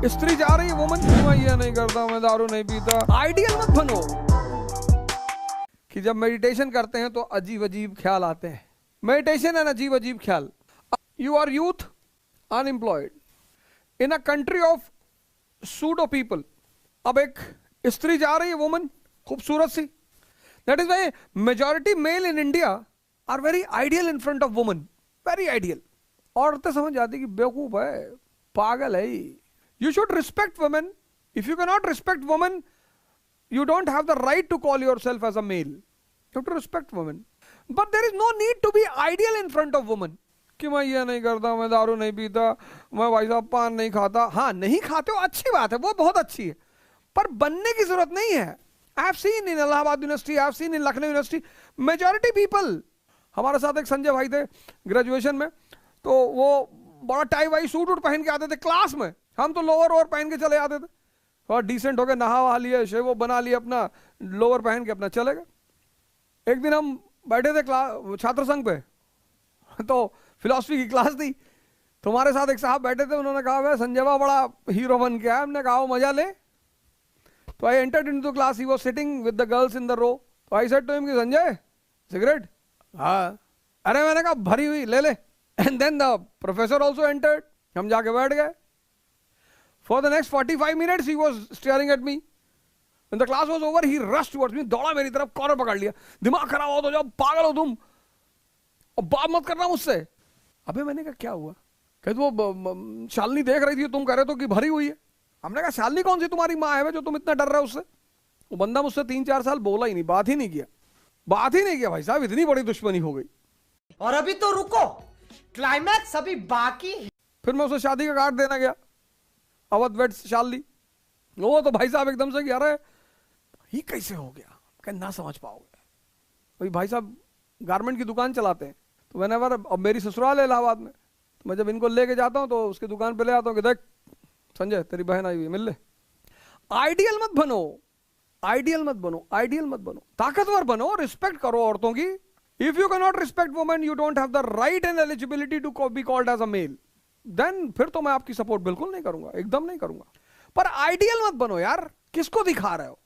स्त्री जा रही है वुमन, मैं ये नहीं करता, मैं दारू नहीं पीता। आइडियल मत बनो कि जब मेडिटेशन करते हैं तो अजीब अजीब ख्याल आते हैं। मेडिटेशन है अजीब अजीब ख्याल। You are youth unemployed in a country of pseudo people. अब एक स्त्री जा रही है वुमन, खूबसूरत सी, that is why majority male in India are very ideal in front of woman, very ideal. औरतें समझ जाती कि बेवकूफ है, पागल है। You should respect women. If you can not respect women, you don't have the right to call yourself as a male. You have to respect women. But there is no need to be ideal in front of women. कि मैं ये नहीं करता, मैं दारू नहीं पीता, मैं भाई साहब पान नहीं खाता। हाँ, नहीं खाते हो, अच्छी बात है, वो बहुत अच्छी है, पर बनने की जरूरत नहीं है। I have seen in Allahabad university, I have seen in Lucknow university, majority people. हमारे साथ एक संजय भाई थे ग्रेजुएशन में, तो वो बड़ा टाई वाई सूट वूट पहन के आते थे क्लास में, हम तो लोअर ओवर पहन के चले आते थे, और डिसेंट होके नहा वहा लिए, शेव बना लिए, अपना लोअर पहन के अपना चले गए। एक दिन हम बैठे थे क्लास छात्र संघ पे, तो फिलॉसफी की क्लास थी, तो हमारे साथ एक साहब बैठे थे, उन्होंने कहा भाई संजय बा बड़ा हीरो बन के आया। हमने कहा वो मजा ले। तो I entered into class, he was sitting with the girls in the row. तो आई सेड टू हिम कि संजय सिगरेट? हाँ। अरे मैंने कहा भरी हुई ले ले। And then the professor also entered, हम जाके बैठ गए। For the next 45 minutes he was staring at me. When the class was over, he rushed towards me, दौड़ा मेरी तरफ, कॉलर पकड़ लिया, दिमाग खराब हो तो जाओ, पागल हो तुम, और बात मत करना मुझसे। अबे मैंने कहा क्या हुआ? कहते वो शालिनी देख रही थी, तुम कह रहे तो कि भरी हुई है। हमने कहा शालिनी कौन सी तुम्हारी माँ है जो तुम इतना डर रहे हो उससे? वो बंदा मुझसे 3-4 साल बोला ही नहीं, बात ही नहीं किया, बात ही नहीं किया। भाई साहब इतनी बड़ी दुश्मनी हो गई। और अभी तो रुको, क्लाइमैक्स अभी बाकी। फिर मैं उसे शादी का कार्ड देना गया, अवध वेड्स शालिनी। वो तो भाई साहब एकदम से कि अरे ये कैसे हो गया, क्या ना समझ पाओगे। भाई भाई साहब गारमेंट की दुकान चलाते हैं, तो व्हेनेवर, अब मेरी ससुराल है इलाहाबाद में, तो मैं जब इनको लेके जाता हूँ तो उसकी दुकान पे ले आता हूँ कि देख संजय तेरी बहन आई हुई है, मिल ले। आइडियल मत बनो, आइडियल मत बनो, आइडियल मत बनो, ताकतवर बनो, रिस्पेक्ट करो औरतों की। If you can not respect women, you don't have the right and eligibility to be called as a male, then फिर तो मैं आपकी सपोर्ट बिल्कुल नहीं करूंगा, एकदम नहीं करूंगा। पर आइडियल मत बनो यार, किसको दिखा रहे हो?